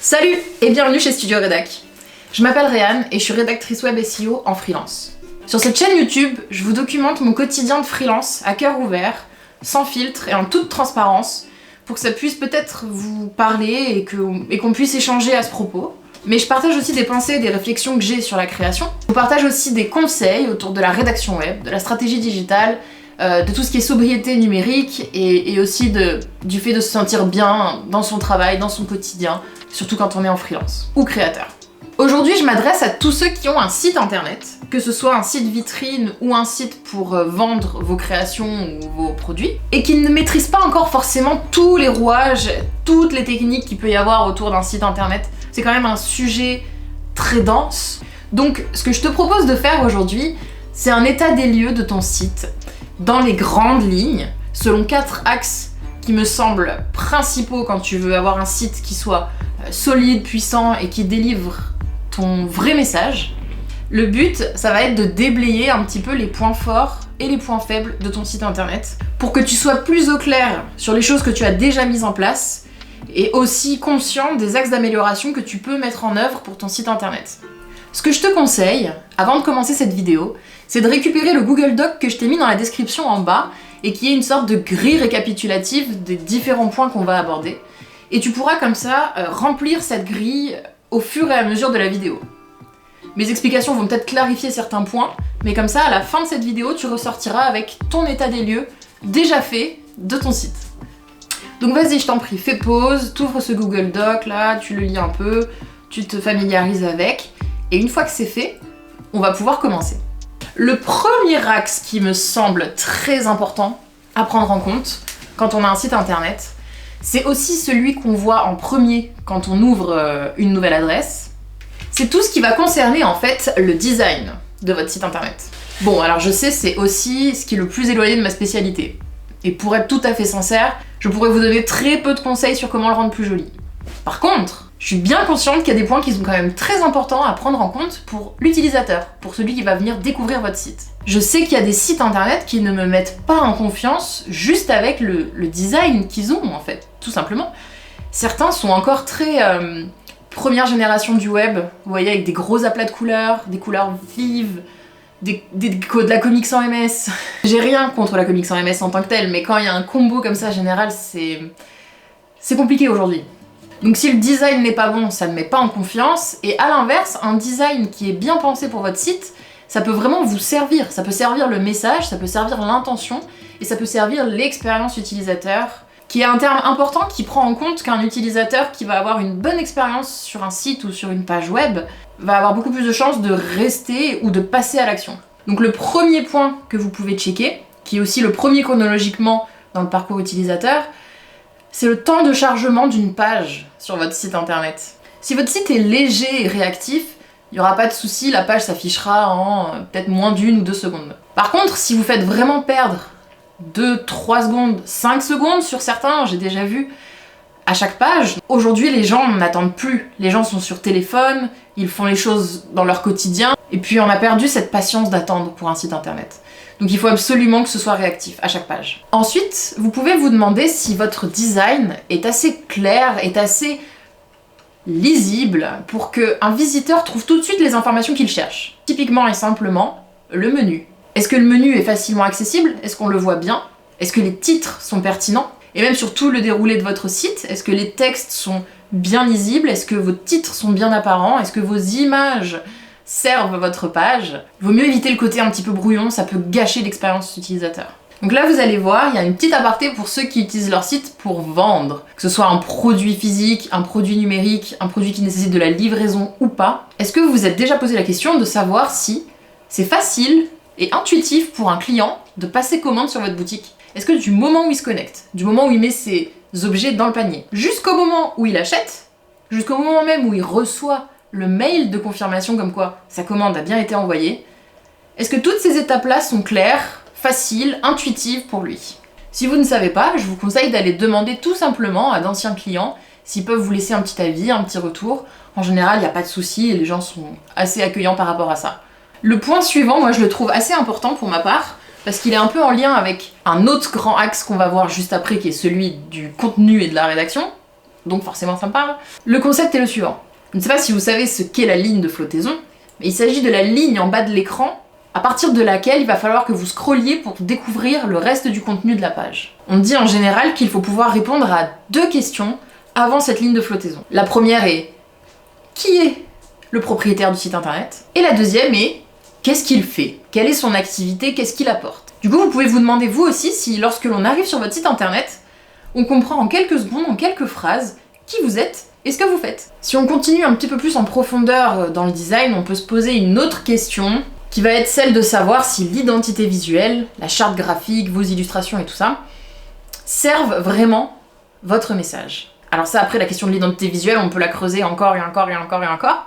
Salut et bienvenue chez Studio Rédac. Je m'appelle Réane et je suis rédactrice web SEO en freelance. Sur cette chaîne YouTube, je vous documente mon quotidien de freelance à cœur ouvert, sans filtre et en toute transparence, pour que ça puisse peut-être vous parler et qu'on puisse échanger à ce propos. Mais je partage aussi des pensées et des réflexions que j'ai sur la création. Je vous partage aussi des conseils autour de la rédaction web, de la stratégie digitale, de tout ce qui est sobriété numérique et aussi du fait de se sentir bien dans son travail, dans son quotidien, surtout quand on est en freelance ou créateur. Aujourd'hui, je m'adresse à tous ceux qui ont un site internet, que ce soit un site vitrine ou un site pour vendre vos créations ou vos produits, et qui ne maîtrisent pas encore forcément tous les rouages, toutes les techniques qu'il peut y avoir autour d'un site internet. C'est quand même un sujet très dense. Donc, ce que je te propose de faire aujourd'hui, c'est un état des lieux de ton site, dans les grandes lignes, selon 4 axes qui me semblent principaux quand tu veux avoir un site qui soit solide, puissant et qui délivre ton vrai message. Le but, ça va être de déblayer un petit peu les points forts et les points faibles de ton site internet pour que tu sois plus au clair sur les choses que tu as déjà mises en place et aussi conscient des axes d'amélioration que tu peux mettre en œuvre pour ton site internet. Ce que je te conseille, avant de commencer cette vidéo, c'est de récupérer le Google Doc que je t'ai mis dans la description en bas et qui est une sorte de grille récapitulative des différents points qu'on va aborder. Et tu pourras comme ça remplir cette grille au fur et à mesure de la vidéo. Mes explications vont peut-être clarifier certains points, mais comme ça, à la fin de cette vidéo, tu ressortiras avec ton état des lieux déjà fait de ton site. Donc vas-y, je t'en prie, fais pause, t'ouvres ce Google Doc là, tu le lis un peu, tu te familiarises avec, et une fois que c'est fait, on va pouvoir commencer. Le premier axe qui me semble très important à prendre en compte quand on a un site internet, c'est aussi celui qu'on voit en premier quand on ouvre une nouvelle adresse. C'est tout ce qui va concerner en fait le design de votre site internet. Bon, alors je sais, c'est aussi ce qui est le plus éloigné de ma spécialité. Et pour être tout à fait sincère, je pourrais vous donner très peu de conseils sur comment le rendre plus joli. Par contre, je suis bien consciente qu'il y a des points qui sont quand même très importants à prendre en compte pour l'utilisateur, pour celui qui va venir découvrir votre site. Je sais qu'il y a des sites internet qui ne me mettent pas en confiance juste avec le design qu'ils ont en fait, tout simplement. Certains sont encore très première génération du web, vous voyez, avec des gros aplats de couleurs, des couleurs vives, de la comics sans MS. J'ai rien contre la comics sans MS en tant que telle, mais quand il y a un combo comme ça, en général, c'est compliqué aujourd'hui. Donc si le design n'est pas bon, ça ne met pas en confiance, et à l'inverse, un design qui est bien pensé pour votre site, ça peut vraiment vous servir. Ça peut servir le message, ça peut servir l'intention, et ça peut servir l'expérience utilisateur, qui est un terme important qui prend en compte qu'un utilisateur qui va avoir une bonne expérience sur un site ou sur une page web va avoir beaucoup plus de chances de rester ou de passer à l'action. Donc le premier point que vous pouvez checker, qui est aussi le premier chronologiquement dans le parcours utilisateur, c'est le temps de chargement d'une page sur votre site internet. Si votre site est léger et réactif, il n'y aura pas de souci, la page s'affichera en peut-être moins d'1 ou 2 secondes. Par contre, si vous faites vraiment perdre 2, 3 secondes, 5 secondes sur certains, j'ai déjà vu, à chaque page, aujourd'hui les gens n'attendent plus. Les gens sont sur téléphone, ils font les choses dans leur quotidien, et puis on a perdu cette patience d'attendre pour un site internet. Donc il faut absolument que ce soit réactif à chaque page. Ensuite, vous pouvez vous demander si votre design est assez clair, est assez lisible pour qu'un visiteur trouve tout de suite les informations qu'il cherche. Typiquement et simplement, le menu. Est-ce que le menu est facilement accessible? Est-ce qu'on le voit bien? Est-ce que les titres sont pertinents? Et même surtout le déroulé de votre site, est-ce que les textes sont bien lisibles? Est-ce que vos titres sont bien apparents? Est-ce que vos images servent votre page? Il vaut mieux éviter le côté un petit peu brouillon, ça peut gâcher l'expérience utilisateur. Donc là vous allez voir, il y a une petite aparté pour ceux qui utilisent leur site pour vendre. Que ce soit un produit physique, un produit numérique, un produit qui nécessite de la livraison ou pas. Est-ce que vous vous êtes déjà posé la question de savoir si c'est facile et intuitif pour un client de passer commande sur votre boutique? Est-ce que du moment où il se connecte, du moment où il met ses objets dans le panier, jusqu'au moment où il achète, jusqu'au moment même où il reçoit le mail de confirmation comme quoi sa commande a bien été envoyée, est-ce que toutes ces étapes-là sont claires, faciles, intuitives pour lui? Si vous ne savez pas, je vous conseille d'aller demander tout simplement à d'anciens clients s'ils peuvent vous laisser un petit avis, un petit retour. En général, il n'y a pas de souci et les gens sont assez accueillants par rapport à ça. Le point suivant, moi je le trouve assez important pour ma part, parce qu'il est un peu en lien avec un autre grand axe qu'on va voir juste après, qui est celui du contenu et de la rédaction. donc forcément ça me parle. Le concept est le suivant. Je ne sais pas si vous savez ce qu'est la ligne de flottaison, mais il s'agit de la ligne en bas de l'écran à partir de laquelle il va falloir que vous scrolliez pour découvrir le reste du contenu de la page. On dit en général qu'il faut pouvoir répondre à 2 questions avant cette ligne de flottaison. La première est « Qui est le propriétaire du site internet ?» Et la deuxième est « Qu'est-ce qu'il fait ? Quelle est son activité ? Qu'est-ce qu'il apporte ?» Du coup, vous pouvez vous demander vous aussi si, lorsque l'on arrive sur votre site internet, on comprend en quelques secondes, en quelques phrases, qui vous êtes et ce que vous faites. Si on continue un petit peu plus en profondeur dans le design, on peut se poser une autre question qui va être celle de savoir si l'identité visuelle, la charte graphique, vos illustrations et tout ça, servent vraiment votre message. Alors ça, après, la question de l'identité visuelle, on peut la creuser encore et encore et encore et encore.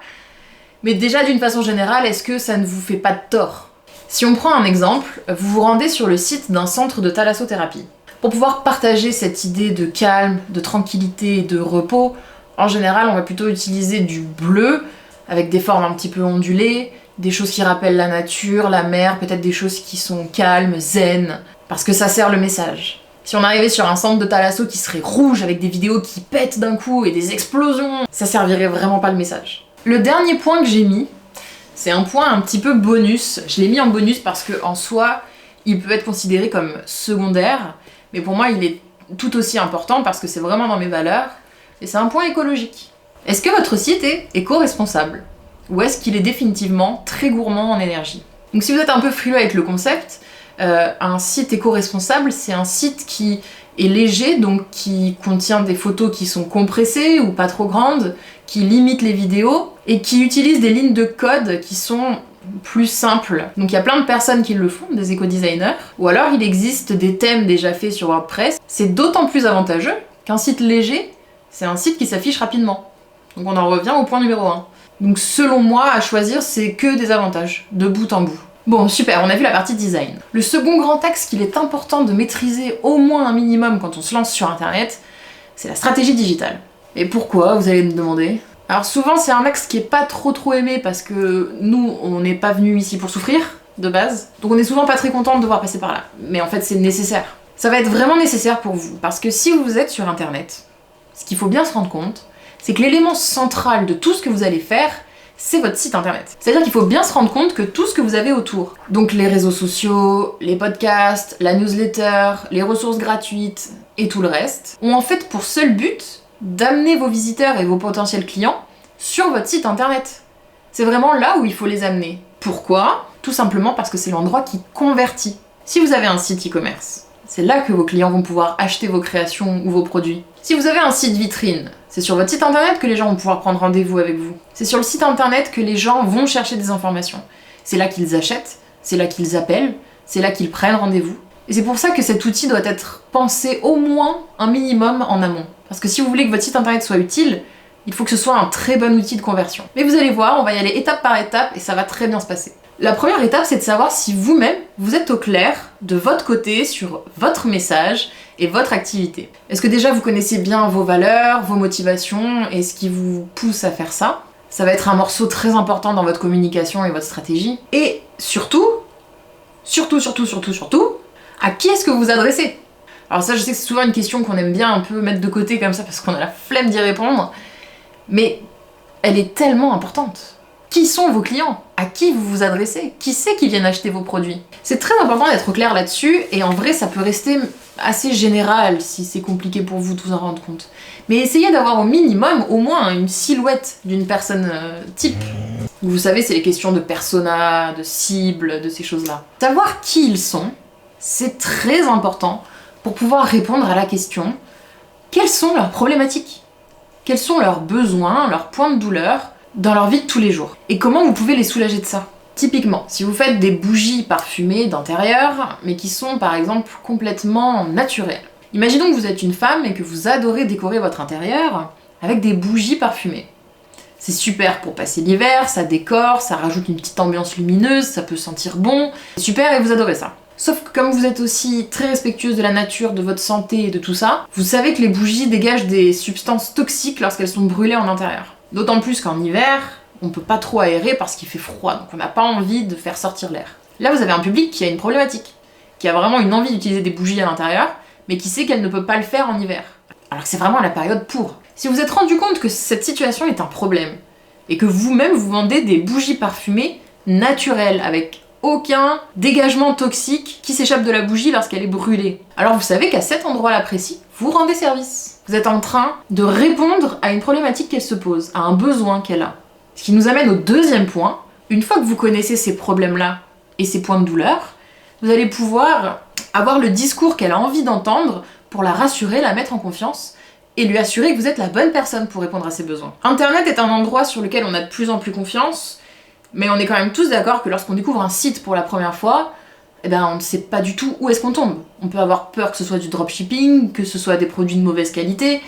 Mais déjà, d'une façon générale, est-ce que ça ne vous fait pas de tort ? Si on prend un exemple, vous vous rendez sur le site d'un centre de thalassothérapie. Pour pouvoir partager cette idée de calme, de tranquillité et de repos, en général, on va plutôt utiliser du bleu, avec des formes un petit peu ondulées, des choses qui rappellent la nature, la mer, peut-être des choses qui sont calmes, zen, parce que ça sert le message. Si on arrivait sur un centre de thalasso qui serait rouge avec des vidéos qui pètent d'un coup et des explosions, ça servirait vraiment pas le message. Le dernier point que j'ai mis, c'est un point un petit peu bonus. Je l'ai mis en bonus parce que en soi, il peut être considéré comme secondaire, mais pour moi il est tout aussi important parce que c'est vraiment dans mes valeurs, et c'est un point écologique. Est-ce que votre site est éco-responsable ? Ou est-ce qu'il est définitivement très gourmand en énergie ? Donc si vous êtes un peu frileux avec le concept, un site éco-responsable, c'est un site qui est léger, donc qui contient des photos qui sont compressées ou pas trop grandes, qui limite les vidéos, et qui utilise des lignes de code qui sont plus simples. Donc il y a plein de personnes qui le font, des éco-designers, ou alors il existe des thèmes déjà faits sur WordPress. C'est d'autant plus avantageux qu'un site léger, c'est un site qui s'affiche rapidement. Donc on en revient au point numéro 1. Donc selon moi, à choisir, c'est que des avantages, de bout en bout. Bon, super, on a vu la partie design. Le second grand axe qu'il est important de maîtriser au moins un minimum quand on se lance sur internet, c'est la stratégie digitale. Et pourquoi, vous allez me demander ? Alors souvent, c'est un axe qui est pas trop aimé parce que nous, on n'est pas venus ici pour souffrir, de base. Donc on est souvent pas très content de devoir passer par là. Mais en fait, c'est nécessaire. Ça va être vraiment nécessaire pour vous, parce que si vous êtes sur internet, ce qu'il faut bien se rendre compte, c'est que l'élément central de tout ce que vous allez faire, c'est votre site internet. C'est-à-dire qu'il faut bien se rendre compte que tout ce que vous avez autour, donc les réseaux sociaux, les podcasts, la newsletter, les ressources gratuites et tout le reste, ont en fait pour seul but d'amener vos visiteurs et vos potentiels clients sur votre site internet. C'est vraiment là où il faut les amener. Pourquoi ? Tout simplement parce que c'est l'endroit qui convertit. Si vous avez un site e-commerce, c'est là que vos clients vont pouvoir acheter vos créations ou vos produits. Si vous avez un site vitrine, c'est sur votre site internet que les gens vont pouvoir prendre rendez-vous avec vous. C'est sur le site internet que les gens vont chercher des informations. C'est là qu'ils achètent, c'est là qu'ils appellent, c'est là qu'ils prennent rendez-vous. Et c'est pour ça que cet outil doit être pensé au moins un minimum en amont. Parce que si vous voulez que votre site internet soit utile, il faut que ce soit un très bon outil de conversion. Mais vous allez voir, on va y aller étape par étape et ça va très bien se passer. La première étape, c'est de savoir si vous-même, vous êtes au clair de votre côté sur votre message et votre activité. Est-ce que déjà vous connaissez bien vos valeurs, vos motivations et ce qui vous pousse à faire ça ? Ça va être un morceau très important dans votre communication et votre stratégie. Et surtout, à qui est-ce que vous vous adressez ? Alors ça, je sais que c'est souvent une question qu'on aime bien un peu mettre de côté comme ça parce qu'on a la flemme d'y répondre, mais elle est tellement importante. Qui sont vos clients ? À qui vous vous adressez ? Qui c'est qui viennent acheter vos produits ? C'est très important d'être clair là-dessus, et en vrai, ça peut rester assez général si c'est compliqué pour vous de vous en rendre compte. Mais essayez d'avoir au minimum, au moins, une silhouette d'une personne type. Vous savez, c'est les questions de persona, de cible, de ces choses-là. Savoir qui ils sont, c'est très important pour pouvoir répondre à la question « Quelles sont leurs problématiques ? Quels sont leurs besoins, leurs points de douleur ? Dans leur vie de tous les jours. Et comment vous pouvez les soulager de ça ? Typiquement, si vous faites des bougies parfumées d'intérieur, mais qui sont par exemple complètement naturelles. Imaginons que vous êtes une femme et que vous adorez décorer votre intérieur avec des bougies parfumées. C'est super pour passer l'hiver, ça décore, ça rajoute une petite ambiance lumineuse, ça peut sentir bon. C'est super et vous adorez ça. Sauf que comme vous êtes aussi très respectueuse de la nature, de votre santé et de tout ça, vous savez que les bougies dégagent des substances toxiques lorsqu'elles sont brûlées en intérieur. D'autant plus qu'en hiver, on peut pas trop aérer parce qu'il fait froid, donc on n'a pas envie de faire sortir l'air. Là, vous avez un public qui a une problématique, qui a vraiment une envie d'utiliser des bougies à l'intérieur, mais qui sait qu'elle ne peut pas le faire en hiver. Alors que c'est vraiment la période pour. Si vous êtes rendu compte que cette situation est un problème, et que vous-même vous vendez des bougies parfumées naturelles, avec aucun dégagement toxique qui s'échappe de la bougie lorsqu'elle est brûlée, alors vous savez qu'à cet endroit-là précis, vous rendez service. Vous êtes en train de répondre à une problématique qu'elle se pose, à un besoin qu'elle a. Ce qui nous amène au deuxième point. Une fois que vous connaissez ces problèmes-là et ces points de douleur, vous allez pouvoir avoir le discours qu'elle a envie d'entendre pour la rassurer, la mettre en confiance et lui assurer que vous êtes la bonne personne pour répondre à ses besoins. Internet est un endroit sur lequel on a de plus en plus confiance, mais on est quand même tous d'accord que lorsqu'on découvre un site pour la première fois, on ne sait pas du tout où est-ce qu'on tombe. On peut avoir peur que ce soit du dropshipping, que ce soit des produits de mauvaise qualité.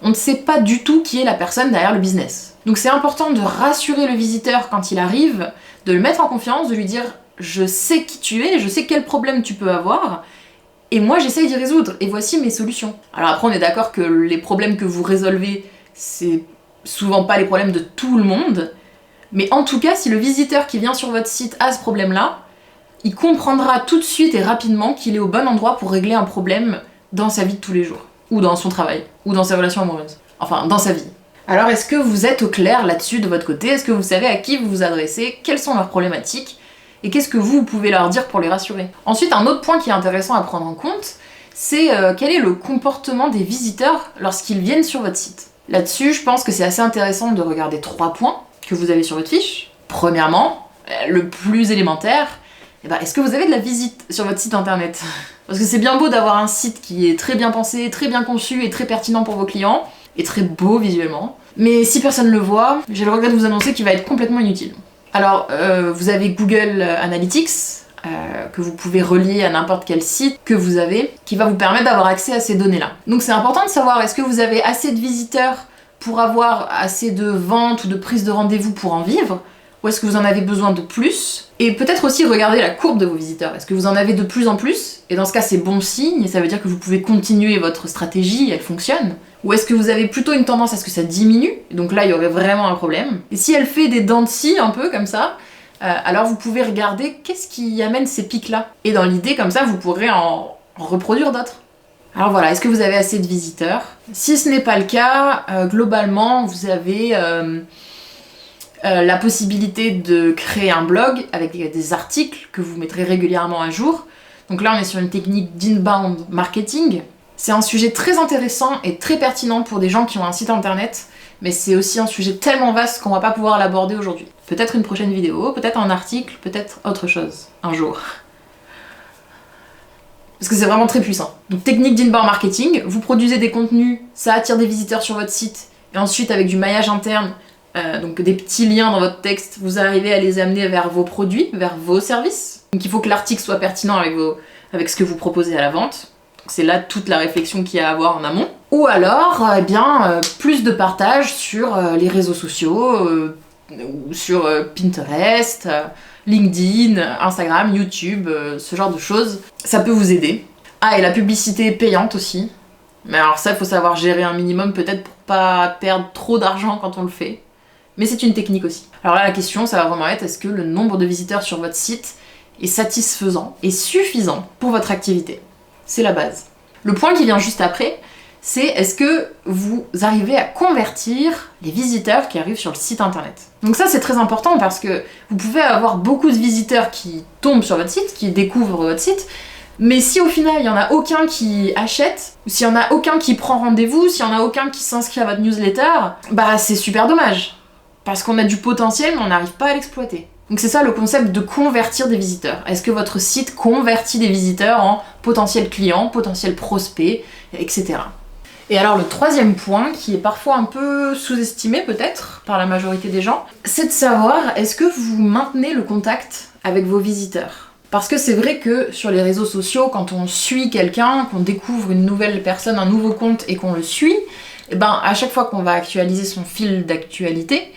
On ne sait pas du tout qui est la personne derrière le business. Donc c'est important de rassurer le visiteur quand il arrive, de le mettre en confiance, de lui dire « je sais qui tu es, je sais quel problème tu peux avoir, et moi j'essaye d'y résoudre, et voici mes solutions ». Alors après on est d'accord que les problèmes que vous résolvez, c'est souvent pas les problèmes de tout le monde, mais en tout cas si le visiteur qui vient sur votre site a ce problème-là, il comprendra tout de suite et rapidement qu'il est au bon endroit pour régler un problème dans sa vie de tous les jours, ou dans son travail, ou dans ses relations amoureuses, enfin dans sa vie. Alors est-ce que vous êtes au clair là-dessus de votre côté? Est-ce que vous savez à qui vous vous adressez? Quelles sont leurs problématiques? Et qu'est-ce que vous pouvez leur dire pour les rassurer? Ensuite, un autre point qui est intéressant à prendre en compte, c'est quel est le comportement des visiteurs lorsqu'ils viennent sur votre site. Là-dessus, je pense que c'est assez intéressant de regarder 3 points que vous avez sur votre fiche. Premièrement, le plus élémentaire, est-ce que vous avez de la visite sur votre site internet? Parce que c'est bien beau d'avoir un site qui est très bien pensé, très bien conçu et très pertinent pour vos clients, et très beau visuellement. Mais si personne ne le voit, j'ai le regret de vous annoncer qu'il va être complètement inutile. Alors, vous avez Google Analytics, que vous pouvez relier à n'importe quel site que vous avez, qui va vous permettre d'avoir accès à ces données-là. Donc c'est important de savoir, est-ce que vous avez assez de visiteurs pour avoir assez de ventes ou de prises de rendez-vous pour en vivre? Ou est-ce que vous en avez besoin de plus? Et peut-être aussi regarder la courbe de vos visiteurs. Est-ce que vous en avez de plus en plus? Et dans ce cas, c'est bon signe, et ça veut dire que vous pouvez continuer votre stratégie, elle fonctionne. Ou est-ce que vous avez plutôt une tendance à ce que ça diminue? Donc là, il y aurait vraiment un problème. Et si elle fait des dents de scie, un peu comme ça, alors vous pouvez regarder qu'est-ce qui amène ces pics-là. Et dans l'idée, comme ça, vous pourrez en reproduire d'autres. Alors voilà, est-ce que vous avez assez de visiteurs? Si ce n'est pas le cas, globalement, vous avez la possibilité de créer un blog avec des articles que vous mettrez régulièrement à jour. Donc là, on est sur une technique d'inbound marketing. C'est un sujet très intéressant et très pertinent pour des gens qui ont un site internet, mais c'est aussi un sujet tellement vaste qu'on va pas pouvoir l'aborder aujourd'hui. Peut-être une prochaine vidéo, peut-être un article, peut-être autre chose, un jour. Parce que c'est vraiment très puissant. Donc technique d'inbound marketing, vous produisez des contenus, ça attire des visiteurs sur votre site, et ensuite avec du maillage interne, donc des petits liens dans votre texte, vous arrivez à les amener vers vos produits, vers vos services. Donc il faut que l'article soit pertinent avec ce que vous proposez à la vente. C'est là toute la réflexion qu'il y a à avoir en amont. Ou alors, plus de partage sur les réseaux sociaux, ou sur Pinterest, LinkedIn, Instagram, YouTube, ce genre de choses. Ça peut vous aider. Ah, et la publicité payante aussi. Mais alors ça, il faut savoir gérer un minimum peut-être pour pas perdre trop d'argent quand on le fait. Mais c'est une technique aussi. Alors là, la question, ça va vraiment être, est-ce que le nombre de visiteurs sur votre site est satisfaisant et suffisant pour votre activité? C'est la base. Le point qui vient juste après, c'est est-ce que vous arrivez à convertir les visiteurs qui arrivent sur le site internet? Donc ça, c'est très important parce que vous pouvez avoir beaucoup de visiteurs qui tombent sur votre site, qui découvrent votre site, mais si au final, il n'y en a aucun qui achète, ou s'il n'y en a aucun qui prend rendez-vous, s'il n'y en a aucun qui s'inscrit à votre newsletter, c'est super dommage. Parce qu'on a du potentiel, mais on n'arrive pas à l'exploiter. Donc c'est ça le concept de convertir des visiteurs. Est-ce que votre site convertit des visiteurs en potentiels clients, potentiels prospects, etc. Et alors le troisième point, qui est parfois un peu sous-estimé peut-être par la majorité des gens, c'est de savoir est-ce que vous maintenez le contact avec vos visiteurs. Parce que c'est vrai que sur les réseaux sociaux, quand on suit quelqu'un, qu'on découvre une nouvelle personne, un nouveau compte et qu'on le suit, à chaque fois qu'on va actualiser son fil d'actualité,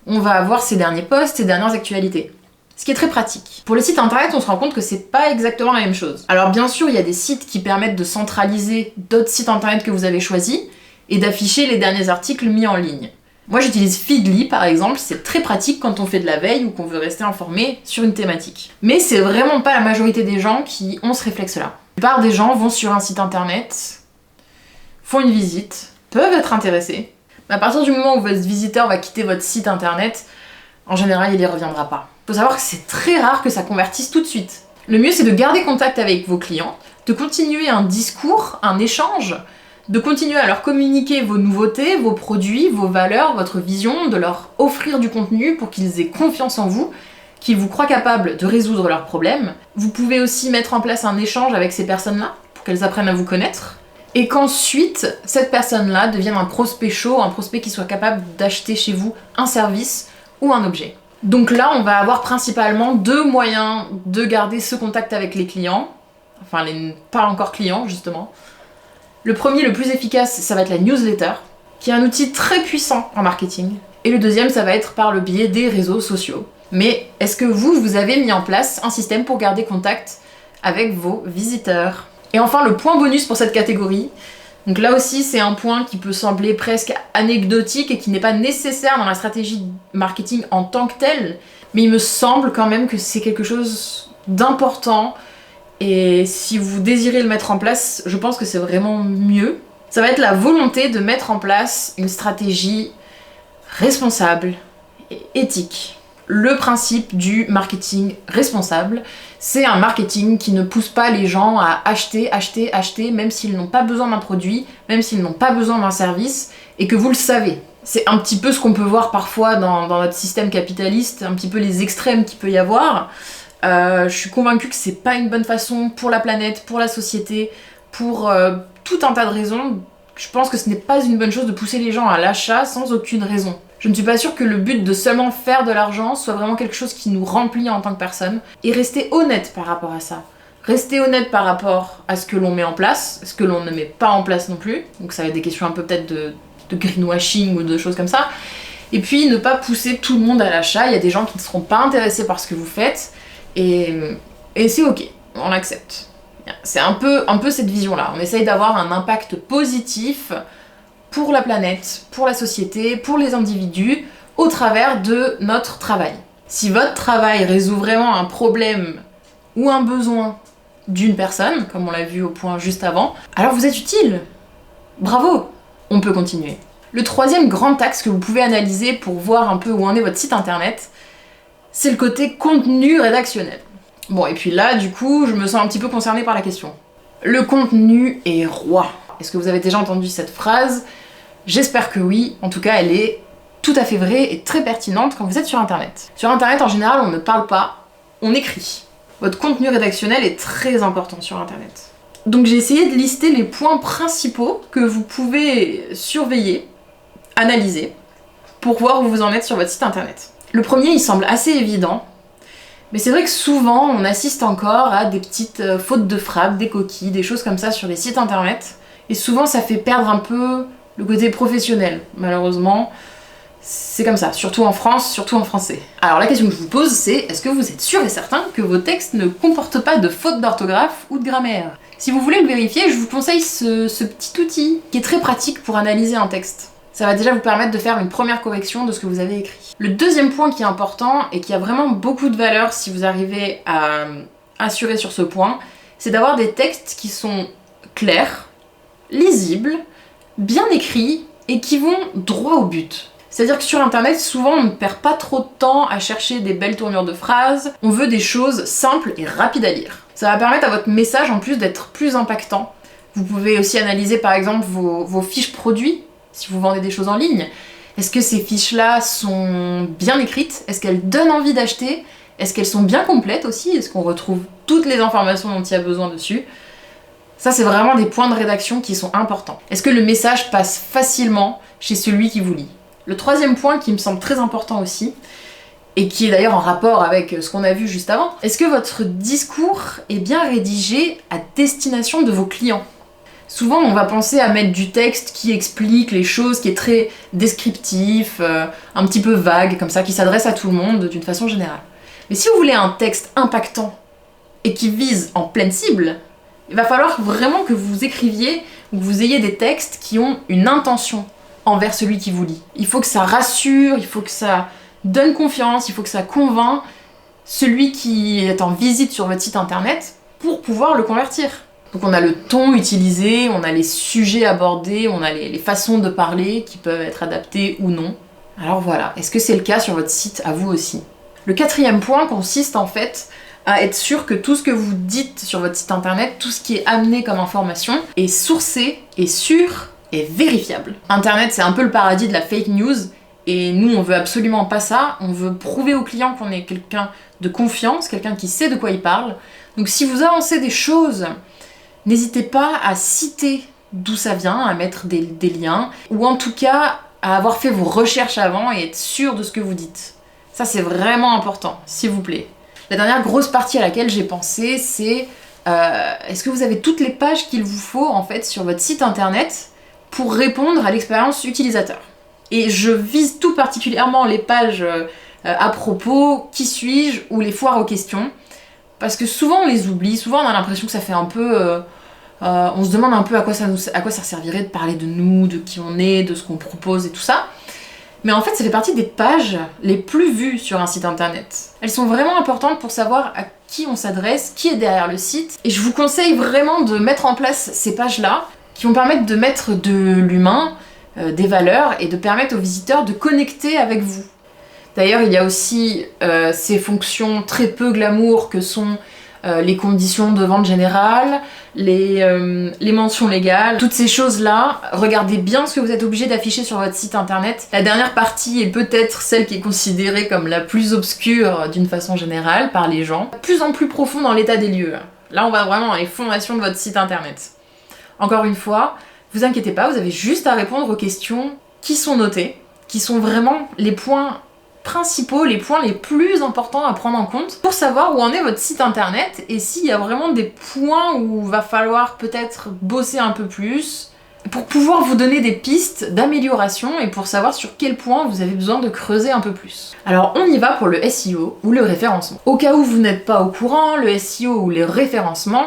on va avoir ses derniers posts, ses dernières actualités. Ce qui est très pratique. Pour le site internet, on se rend compte que c'est pas exactement la même chose. Alors bien sûr, il y a des sites qui permettent de centraliser d'autres sites internet que vous avez choisis et d'afficher les derniers articles mis en ligne. Moi j'utilise Feedly par exemple, c'est très pratique quand on fait de la veille ou qu'on veut rester informé sur une thématique. Mais c'est vraiment pas la majorité des gens qui ont ce réflexe-là. La plupart des gens vont sur un site internet, font une visite, peuvent être intéressés, Mais à partir du moment où votre visiteur va quitter votre site internet, en général, il y reviendra pas. Faut savoir que c'est très rare que ça convertisse tout de suite. Le mieux, c'est de garder contact avec vos clients, de continuer un discours, un échange, de continuer à leur communiquer vos nouveautés, vos produits, vos valeurs, votre vision, de leur offrir du contenu pour qu'ils aient confiance en vous, qu'ils vous croient capable de résoudre leurs problèmes. Vous pouvez aussi mettre en place un échange avec ces personnes-là pour qu'elles apprennent à vous connaître. Et qu'ensuite, cette personne-là devienne un prospect chaud, un prospect qui soit capable d'acheter chez vous un service ou un objet. Donc là, on va avoir principalement 2 moyens de garder ce contact avec les clients, enfin les pas encore clients justement. Le premier, le plus efficace, ça va être la newsletter, qui est un outil très puissant en marketing. Et le deuxième, ça va être par le biais des réseaux sociaux. Mais est-ce que vous avez mis en place un système pour garder contact avec vos visiteurs? Et enfin, le point bonus pour cette catégorie, donc là aussi c'est un point qui peut sembler presque anecdotique et qui n'est pas nécessaire dans la stratégie marketing en tant que telle, mais il me semble quand même que c'est quelque chose d'important et si vous désirez le mettre en place, je pense que c'est vraiment mieux. Ça va être la volonté de mettre en place une stratégie responsable et éthique. Le principe du marketing responsable, c'est un marketing qui ne pousse pas les gens à acheter, même s'ils n'ont pas besoin d'un produit, même s'ils n'ont pas besoin d'un service, et que vous le savez. C'est un petit peu ce qu'on peut voir parfois dans notre système capitaliste, un petit peu les extrêmes qu'il peut y avoir. Je suis convaincue que c'est pas une bonne façon pour la planète, pour la société, pour tout un tas de raisons. Je pense que ce n'est pas une bonne chose de pousser les gens à l'achat sans aucune raison. Je ne suis pas sûre que le but de seulement faire de l'argent soit vraiment quelque chose qui nous remplit en tant que personne. Et rester honnête par rapport à ça. Rester honnête par rapport à ce que l'on met en place, ce que l'on ne met pas en place non plus. Donc ça va être des questions un peu peut-être de greenwashing ou de choses comme ça. Et puis ne pas pousser tout le monde à l'achat. Il y a des gens qui ne seront pas intéressés par ce que vous faites. Et c'est ok, on l'accepte. C'est un peu cette vision-là. On essaye d'avoir un impact positif pour la planète, pour la société, pour les individus, au travers de notre travail. Si votre travail résout vraiment un problème ou un besoin d'une personne, comme on l'a vu au point juste avant, alors vous êtes utile. Bravo. On peut continuer. Le troisième grand axe que vous pouvez analyser pour voir un peu où en est votre site internet, c'est le côté contenu rédactionnel. Bon, et puis là, du coup, je me sens un petit peu concernée par la question. Le contenu est roi. Est-ce que vous avez déjà entendu cette phrase? J'espère que oui. En tout cas, elle est tout à fait vraie et très pertinente quand vous êtes sur Internet. Sur Internet, en général, on ne parle pas, on écrit. Votre contenu rédactionnel est très important sur Internet. Donc j'ai essayé de lister les points principaux que vous pouvez surveiller, analyser, pour voir où vous en êtes sur votre site Internet. Le premier, il semble assez évident, mais c'est vrai que souvent, on assiste encore à des petites fautes de frappe, des coquilles, des choses comme ça sur les sites Internet. Et souvent, ça fait perdre un peu le côté professionnel, malheureusement. C'est comme ça, surtout en France, surtout en français. Alors la question que je vous pose, c'est est-ce que vous êtes sûr et certain que vos textes ne comportent pas de fautes d'orthographe ou de grammaire? Si vous voulez le vérifier, je vous conseille ce petit outil qui est très pratique pour analyser un texte. Ça va déjà vous permettre de faire une première correction de ce que vous avez écrit. Le deuxième point qui est important et qui a vraiment beaucoup de valeur si vous arrivez à assurer sur ce point, c'est d'avoir des textes qui sont clairs, lisibles, bien écrits et qui vont droit au but. C'est-à-dire que sur Internet, souvent on ne perd pas trop de temps à chercher des belles tournures de phrases, on veut des choses simples et rapides à lire. Ça va permettre à votre message en plus d'être plus impactant. Vous pouvez aussi analyser par exemple vos fiches produits, si vous vendez des choses en ligne. Est-ce que ces fiches-là sont bien écrites? Est-ce qu'elles donnent envie d'acheter? Est-ce qu'elles sont bien complètes aussi? Est-ce qu'on retrouve toutes les informations dont il y a besoin dessus? Ça, c'est vraiment des points de rédaction qui sont importants. Est-ce que le message passe facilement chez celui qui vous lit? Le troisième point qui me semble très important aussi, et qui est d'ailleurs en rapport avec ce qu'on a vu juste avant, est-ce que votre discours est bien rédigé à destination de vos clients? Souvent, on va penser à mettre du texte qui explique les choses, qui est très descriptif, un petit peu vague, comme ça, qui s'adresse à tout le monde d'une façon générale. Mais si vous voulez un texte impactant et qui vise en pleine cible, il va falloir vraiment que vous écriviez ou que vous ayez des textes qui ont une intention envers celui qui vous lit. Il faut que ça rassure, il faut que ça donne confiance, il faut que ça convainc celui qui est en visite sur votre site internet pour pouvoir le convertir. Donc on a le ton utilisé, on a les sujets abordés, on a les façons de parler qui peuvent être adaptées ou non. Alors voilà, est-ce que c'est le cas sur votre site à vous aussi? Le 4e point consiste en fait à être sûr que tout ce que vous dites sur votre site internet, tout ce qui est amené comme information, est sourcé, est sûr et vérifiable. Internet, c'est un peu le paradis de la fake news, et nous, on veut absolument pas ça. On veut prouver aux clients qu'on est quelqu'un de confiance, quelqu'un qui sait de quoi il parle. Donc si vous avancez des choses, n'hésitez pas à citer d'où ça vient, à mettre des liens, ou en tout cas à avoir fait vos recherches avant et être sûr de ce que vous dites. Ça, c'est vraiment important, s'il vous plaît. La dernière grosse partie à laquelle j'ai pensé, c'est est-ce que vous avez toutes les pages qu'il vous faut en fait sur votre site internet pour répondre à l'expérience utilisateur. Et je vise tout particulièrement les pages à propos, qui suis-je, ou les foires aux questions, parce que souvent on les oublie, souvent on a l'impression que ça fait un peu... on se demande un peu à quoi ça servirait de parler de nous, de qui on est, de ce qu'on propose et tout ça. Mais en fait, ça fait partie des pages les plus vues sur un site internet. Elles sont vraiment importantes pour savoir à qui on s'adresse, qui est derrière le site. Et je vous conseille vraiment de mettre en place ces pages-là, qui vont permettre de mettre de l'humain, des valeurs, et de permettre aux visiteurs de connecter avec vous. D'ailleurs, il y a aussi ces fonctions très peu glamour que sont les conditions de vente générale, les mentions légales, toutes ces choses-là. Regardez bien ce que vous êtes obligé d'afficher sur votre site internet. La dernière partie est peut-être celle qui est considérée comme la plus obscure d'une façon générale par les gens. De plus en plus profond dans l'état des lieux. Là, on va vraiment dans les fondations de votre site internet. Encore une fois, vous inquiétez pas, vous avez juste à répondre aux questions qui sont notées, qui sont vraiment les points principaux, les points les plus importants à prendre en compte pour savoir où en est votre site internet et s'il y a vraiment des points où il va falloir peut-être bosser un peu plus pour pouvoir vous donner des pistes d'amélioration et pour savoir sur quel point vous avez besoin de creuser un peu plus. Alors on y va pour le SEO ou le référencement. Au cas où vous n'êtes pas au courant, le SEO ou le référencement,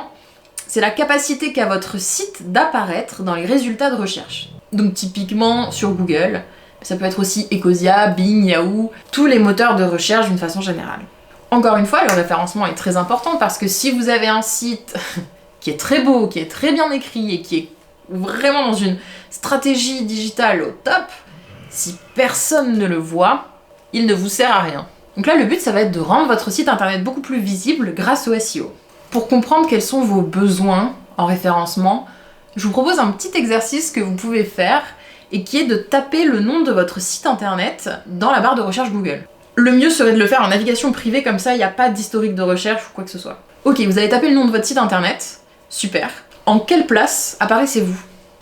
c'est la capacité qu'a votre site d'apparaître dans les résultats de recherche. Donc typiquement sur Google, ça peut être aussi Ecosia, Bing, Yahoo, tous les moteurs de recherche d'une façon générale. Encore une fois, le référencement est très important parce que si vous avez un site qui est très beau, qui est très bien écrit et qui est vraiment dans une stratégie digitale au top, si personne ne le voit, il ne vous sert à rien. Donc là, le but, ça va être de rendre votre site internet beaucoup plus visible grâce au SEO. Pour comprendre quels sont vos besoins en référencement, je vous propose un petit exercice que vous pouvez faire et qui est de taper le nom de votre site internet dans la barre de recherche Google. Le mieux serait de le faire en navigation privée, comme ça il n'y a pas d'historique de recherche ou quoi que ce soit. Ok, vous avez tapé le nom de votre site internet, super. En quelle place apparaissez-vous?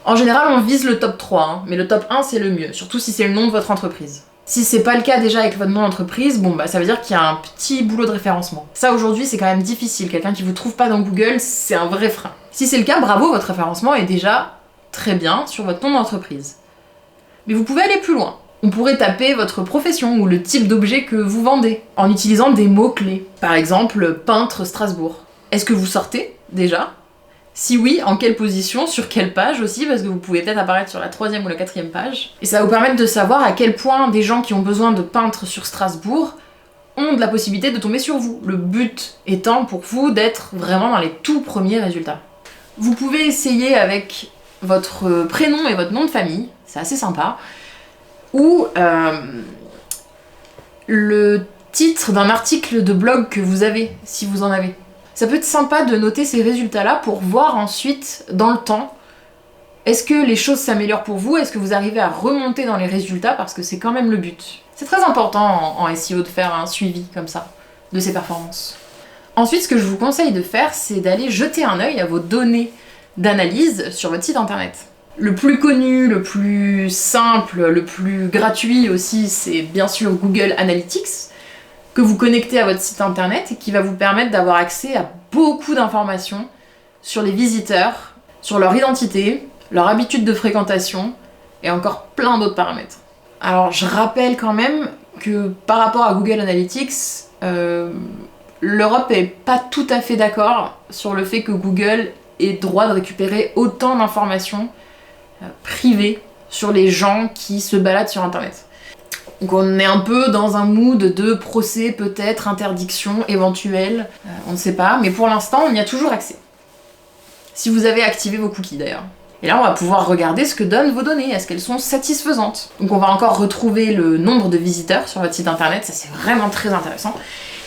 En général, on vise le top 3, hein, mais le top 1 c'est le mieux, surtout si c'est le nom de votre entreprise. Si c'est pas le cas déjà avec votre nom d'entreprise, bon bah ça veut dire qu'il y a un petit boulot de référencement. Ça aujourd'hui c'est quand même difficile, quelqu'un qui vous trouve pas dans Google, c'est un vrai frein. Si c'est le cas, bravo, votre référencement est déjà très bien sur votre nom d'entreprise. Mais vous pouvez aller plus loin. On pourrait taper votre profession ou le type d'objet que vous vendez en utilisant des mots-clés. Par exemple, peintre Strasbourg. Est-ce que vous sortez déjà? Si oui, en quelle position, sur quelle page aussi, parce que vous pouvez peut-être apparaître sur la 3e ou la 4e page. Et ça va vous permettre de savoir à quel point des gens qui ont besoin de peintres sur Strasbourg ont de la possibilité de tomber sur vous. Le but étant pour vous d'être vraiment dans les tout premiers résultats. Vous pouvez essayer avec votre prénom et votre nom de famille, c'est assez sympa, ou le titre d'un article de blog que vous avez, si vous en avez. Ça peut être sympa de noter ces résultats-là pour voir ensuite, dans le temps, est-ce que les choses s'améliorent pour vous, est-ce que vous arrivez à remonter dans les résultats, parce que c'est quand même le but. C'est très important en SEO de faire un suivi comme ça, de ses performances. Ensuite, ce que je vous conseille de faire, c'est d'aller jeter un œil à vos données d'analyse sur votre site internet. Le plus connu, le plus simple, le plus gratuit aussi, c'est bien sûr Google Analytics, que vous connectez à votre site internet et qui va vous permettre d'avoir accès à beaucoup d'informations sur les visiteurs, sur leur identité, leur habitude de fréquentation et encore plein d'autres paramètres. Alors je rappelle quand même que par rapport à Google Analytics, l'Europe est pas tout à fait d'accord sur le fait que Google ait droit de récupérer autant d'informations privées sur les gens qui se baladent sur internet. Donc on est un peu dans un mood de procès, peut-être, interdiction éventuelle, on ne sait pas, mais pour l'instant on y a toujours accès. si vous avez activé vos cookies d'ailleurs. Et là, on va pouvoir regarder ce que donnent vos données, est-ce qu'elles sont satisfaisantes. Donc on va encore retrouver le nombre de visiteurs sur votre site internet, ça c'est vraiment très intéressant.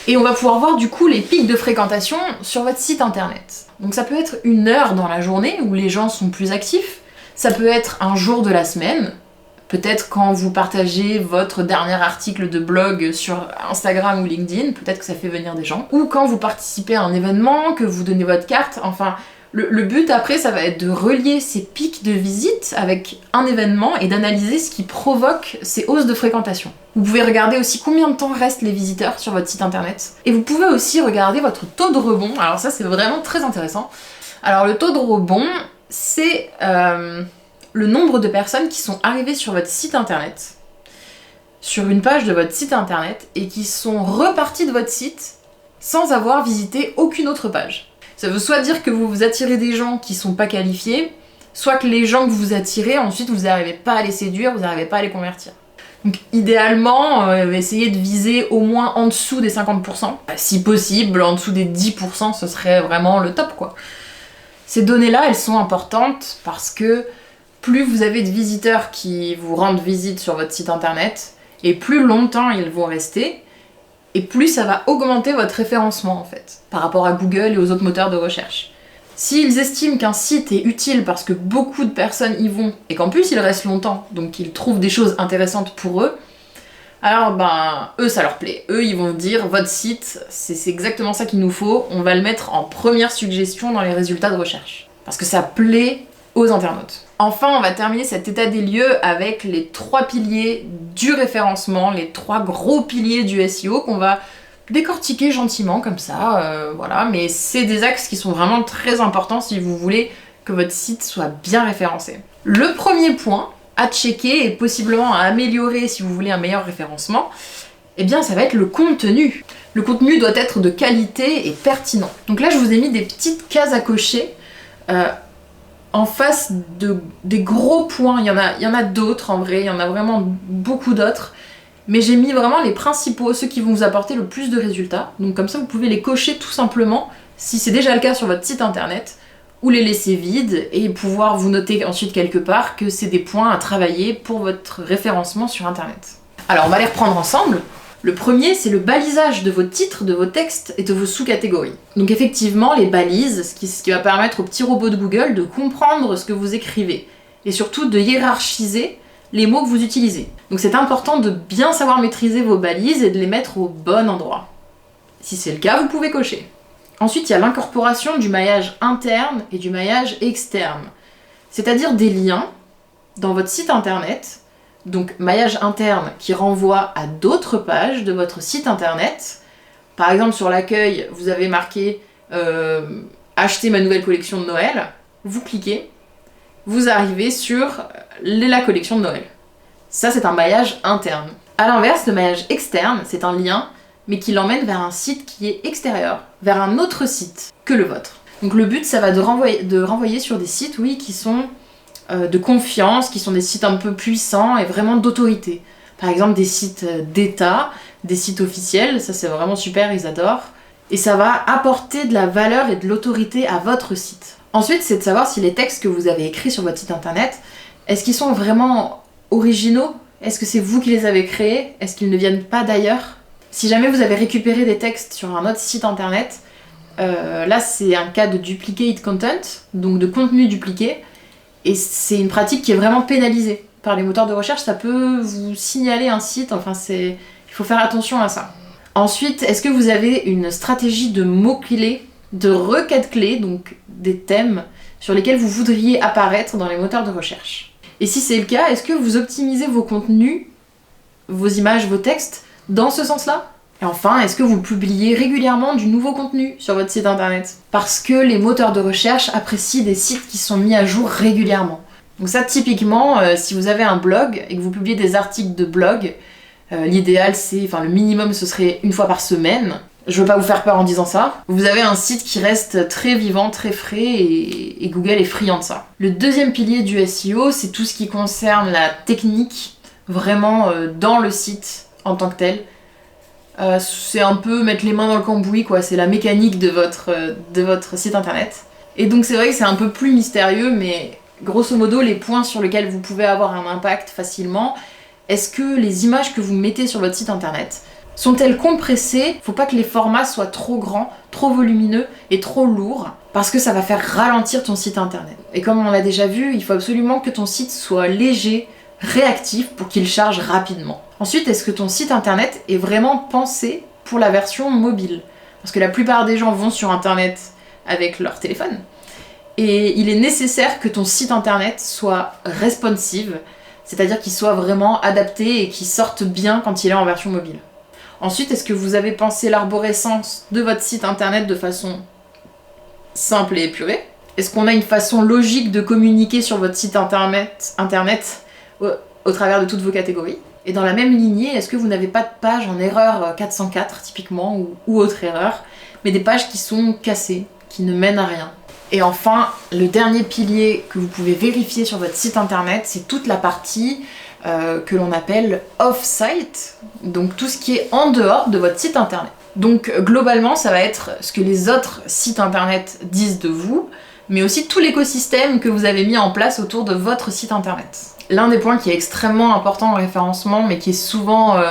Et on va pouvoir voir du coup les pics de fréquentation sur votre site internet. Donc ça peut être une heure dans la journée où les gens sont plus actifs, ça peut être un jour de la semaine, peut-être quand vous partagez votre dernier article de blog sur Instagram ou LinkedIn, peut-être que ça fait venir des gens, ou quand vous participez à un événement, que vous donnez votre carte, enfin... Le but après, ça va être de relier ces pics de visite avec un événement et d'analyser ce qui provoque ces hausses de fréquentation. Vous pouvez regarder aussi combien de temps restent les visiteurs sur votre site internet. Et vous pouvez aussi regarder votre taux de rebond. Alors ça, c'est vraiment très intéressant. Alors le taux de rebond, c'est le nombre de personnes qui sont arrivées sur votre site internet, sur une page de votre site internet, et qui sont reparties de votre site sans avoir visité aucune autre page. Ça veut soit dire que vous attirez des gens qui sont pas qualifiés, soit que les gens que vous attirez, ensuite vous n'arrivez pas à les séduire, vous n'arrivez pas à les convertir. Donc idéalement, essayez de viser au moins en dessous des 50%. Si possible, en dessous des 10%, ce serait vraiment le top quoi. Ces données-là, elles sont importantes parce que plus vous avez de visiteurs qui vous rendent visite sur votre site internet, et plus longtemps ils vont rester, et plus ça va augmenter votre référencement en fait, par rapport à Google et aux autres moteurs de recherche. S'ils estiment qu'un site est utile parce que beaucoup de personnes y vont, et qu'en plus ils restent longtemps, donc ils trouvent des choses intéressantes pour eux, alors eux ça leur plaît. Eux ils vont dire votre site, c'est exactement ça qu'il nous faut, on va le mettre en première suggestion dans les résultats de recherche. Parce que ça plaît aux internautes. Enfin, on va terminer cet état des lieux avec les 3 piliers du référencement, les 3 gros piliers du SEO qu'on va décortiquer gentiment comme ça, voilà. Mais c'est des axes qui sont vraiment très importants si vous voulez que votre site soit bien référencé. Le premier point à checker et possiblement à améliorer si vous voulez un meilleur référencement, eh bien ça va être le contenu. Le contenu doit être de qualité et pertinent. Donc là, je vous ai mis des petites cases à cocher en face des gros points. Il y en a d'autres en vrai, il y en a vraiment beaucoup d'autres. Mais j'ai mis vraiment les principaux, ceux qui vont vous apporter le plus de résultats. Donc comme ça, vous pouvez les cocher tout simplement, si c'est déjà le cas sur votre site internet, ou les laisser vides et pouvoir vous noter ensuite quelque part que c'est des points à travailler pour votre référencement sur internet. Alors on va les reprendre ensemble. Le premier, c'est le balisage de vos titres, de vos textes et de vos sous-catégories. Donc effectivement, les balises, ce qui va permettre au petit robot de Google de comprendre ce que vous écrivez et surtout de hiérarchiser les mots que vous utilisez. Donc c'est important de bien savoir maîtriser vos balises et de les mettre au bon endroit. Si c'est le cas, vous pouvez cocher. Ensuite, il y a l'incorporation du maillage interne et du maillage externe, c'est-à-dire des liens dans votre site internet. Donc maillage interne qui renvoie à d'autres pages de votre site internet. Par exemple sur l'accueil, vous avez marqué acheter ma nouvelle collection de Noël. Vous cliquez, vous arrivez sur la collection de Noël. Ça c'est un maillage interne. A l'inverse, le maillage externe, c'est un lien mais qui l'emmène vers un site qui est extérieur, vers un autre site que le vôtre. Donc le but, ça va de renvoyer sur des sites, oui, qui sont de confiance, qui sont des sites un peu puissants et vraiment d'autorité. Par exemple des sites d'État, des sites officiels, ça c'est vraiment super, ils adorent. Et ça va apporter de la valeur et de l'autorité à votre site. Ensuite, c'est de savoir si les textes que vous avez écrits sur votre site internet, est-ce qu'ils sont vraiment originaux? Est-ce que c'est vous qui les avez créés? Est-ce qu'ils ne viennent pas d'ailleurs? Si jamais vous avez récupéré des textes sur un autre site internet, là c'est un cas de duplicate content, donc de contenu dupliqué. Et c'est une pratique qui est vraiment pénalisée par les moteurs de recherche, ça peut vous signaler un site, enfin il faut faire attention à ça. Ensuite, est-ce que vous avez une stratégie de mots-clés, de requêtes clés, donc des thèmes sur lesquels vous voudriez apparaître dans les moteurs de recherche? Et si c'est le cas, est-ce que vous optimisez vos contenus, vos images, vos textes dans ce sens-là? Et enfin, est-ce que vous publiez régulièrement du nouveau contenu sur votre site internet? Parce que les moteurs de recherche apprécient des sites qui sont mis à jour régulièrement. Donc ça, typiquement, si vous avez un blog et que vous publiez des articles de blog, l'idéal le minimum ce serait une fois par semaine. Je veux pas vous faire peur en disant ça. Vous avez un site qui reste très vivant, très frais et Google est friand de ça. Le deuxième pilier du SEO, c'est tout ce qui concerne la technique, vraiment dans le site en tant que tel. C'est un peu mettre les mains dans le cambouis, quoi. C'est la mécanique de votre site internet. Et donc c'est vrai que c'est un peu plus mystérieux, mais grosso modo, les points sur lesquels vous pouvez avoir un impact facilement, est-ce que les images que vous mettez sur votre site internet sont-elles compressées? Faut pas que les formats soient trop grands, trop volumineux et trop lourds, parce que ça va faire ralentir ton site internet. Et comme on l'a déjà vu, il faut absolument que ton site soit léger, réactif pour qu'il charge rapidement. Ensuite, est-ce que ton site internet est vraiment pensé pour la version mobile? Parce que la plupart des gens vont sur internet avec leur téléphone. Et il est nécessaire que ton site internet soit responsive, c'est-à-dire qu'il soit vraiment adapté et qu'il sorte bien quand il est en version mobile. Ensuite, est-ce que vous avez pensé l'arborescence de votre site internet de façon simple et épurée? Est-ce qu'on a une façon logique de communiquer sur votre site internet au travers de toutes vos catégories? Et dans la même lignée, est-ce que vous n'avez pas de page en erreur 404 typiquement ou autre erreur, mais des pages qui sont cassées, qui ne mènent à rien? Et enfin, le dernier pilier que vous pouvez vérifier sur votre site internet, c'est toute la partie que l'on appelle off-site, donc tout ce qui est en dehors de votre site internet. Donc globalement, ça va être ce que les autres sites internet disent de vous, mais aussi tout l'écosystème que vous avez mis en place autour de votre site internet. L'un des points qui est extrêmement important dans le référencement, mais qui est souvent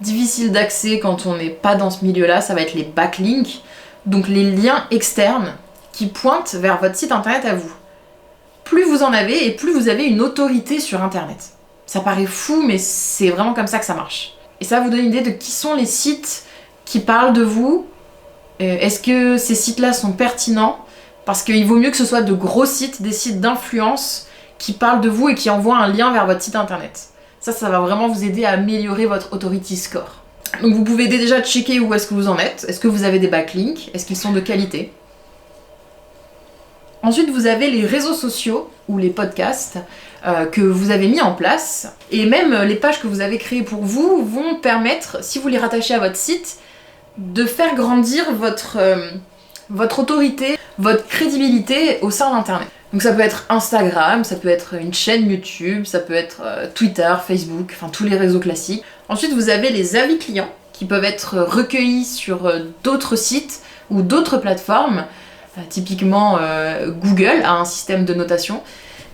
difficile d'accès quand on n'est pas dans ce milieu-là, ça va être les backlinks, donc les liens externes qui pointent vers votre site internet à vous. Plus vous en avez et plus vous avez une autorité sur internet. Ça paraît fou, mais c'est vraiment comme ça que ça marche. Et ça vous donne une idée de qui sont les sites qui parlent de vous. Est-ce que ces sites-là sont pertinents? Parce qu'il vaut mieux que ce soit de gros sites, des sites d'influence qui parlent de vous et qui envoient un lien vers votre site internet. Ça va vraiment vous aider à améliorer votre authority score. Donc vous pouvez déjà checker où est-ce que vous en êtes. Est-ce que vous avez des backlinks? Est-ce qu'ils sont de qualité? Ensuite, vous avez les réseaux sociaux ou les podcasts que vous avez mis en place. Et même les pages que vous avez créées pour vous vont permettre, si vous les rattachez à votre site, de faire grandir votre autorité, votre crédibilité au sein d'Internet. Donc ça peut être Instagram, ça peut être une chaîne YouTube, ça peut être Twitter, Facebook, enfin tous les réseaux classiques. Ensuite, vous avez les avis clients qui peuvent être recueillis sur d'autres sites ou d'autres plateformes. Typiquement, Google a un système de notation.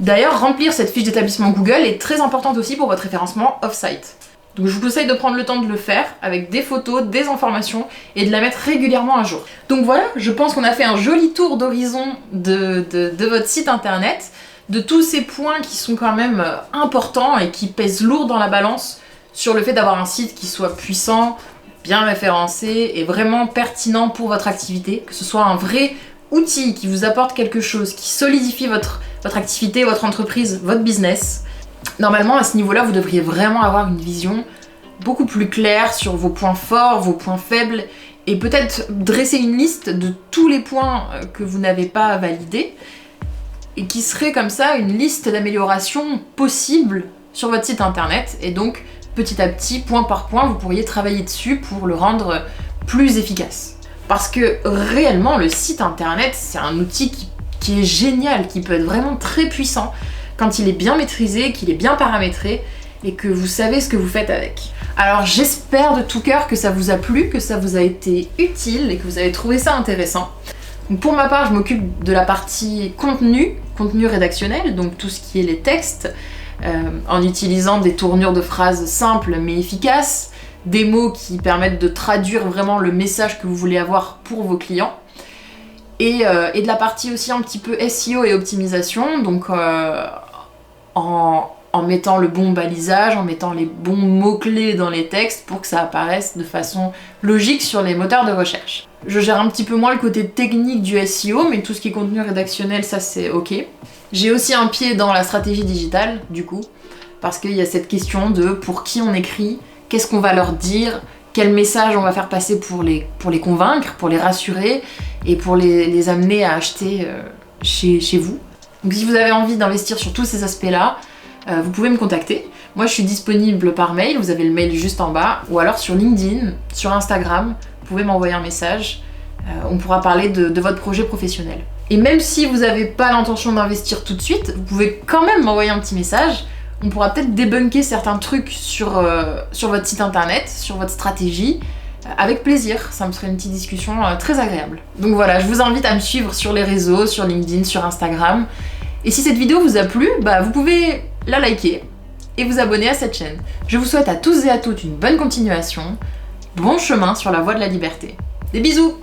D'ailleurs, remplir cette fiche d'établissement Google est très importante aussi pour votre référencement off-site. Donc je vous conseille de prendre le temps de le faire avec des photos, des informations et de la mettre régulièrement à jour. Donc voilà, je pense qu'on a fait un joli tour d'horizon de votre site internet, de tous ces points qui sont quand même importants et qui pèsent lourd dans la balance sur le fait d'avoir un site qui soit puissant, bien référencé et vraiment pertinent pour votre activité, que ce soit un vrai outil qui vous apporte quelque chose, qui solidifie votre activité, votre entreprise, votre business. Normalement, à ce niveau-là, vous devriez vraiment avoir une vision beaucoup plus claire sur vos points forts, vos points faibles, et peut-être dresser une liste de tous les points que vous n'avez pas validés, et qui serait comme ça une liste d'améliorations possibles sur votre site internet, et donc petit à petit, point par point, vous pourriez travailler dessus pour le rendre plus efficace. Parce que réellement, le site internet, c'est un outil qui est génial, qui peut être vraiment très puissant quand il est bien maîtrisé, qu'il est bien paramétré et que vous savez ce que vous faites avec. Alors j'espère de tout cœur que ça vous a plu, que ça vous a été utile et que vous avez trouvé ça intéressant. Donc pour ma part, je m'occupe de la partie contenu rédactionnel, donc tout ce qui est les textes, en utilisant des tournures de phrases simples mais efficaces, des mots qui permettent de traduire vraiment le message que vous voulez avoir pour vos clients. Et de la partie aussi un petit peu SEO et optimisation, donc en mettant le bon balisage, en mettant les bons mots-clés dans les textes pour que ça apparaisse de façon logique sur les moteurs de recherche. Je gère un petit peu moins le côté technique du SEO, mais tout ce qui est contenu rédactionnel, ça c'est ok. J'ai aussi un pied dans la stratégie digitale, du coup, parce qu'il y a cette question de pour qui on écrit, qu'est-ce qu'on va leur dire, quel message on va faire passer pour les convaincre, pour les rassurer et pour les amener à acheter chez vous. Donc si vous avez envie d'investir sur tous ces aspects-là, vous pouvez me contacter. Moi je suis disponible par mail, vous avez le mail juste en bas, ou alors sur LinkedIn, sur Instagram, vous pouvez m'envoyer un message, on pourra parler de votre projet professionnel. Et même si vous n'avez pas l'intention d'investir tout de suite, vous pouvez quand même m'envoyer un petit message. On pourra peut-être débunker certains trucs sur votre site internet, sur votre stratégie, avec plaisir, ça me ferait une petite discussion très agréable. Donc voilà, je vous invite à me suivre sur les réseaux, sur LinkedIn, sur Instagram. Et si cette vidéo vous a plu, vous pouvez la liker et vous abonner à cette chaîne. Je vous souhaite à tous et à toutes une bonne continuation, bon chemin sur la voie de la liberté. Des bisous!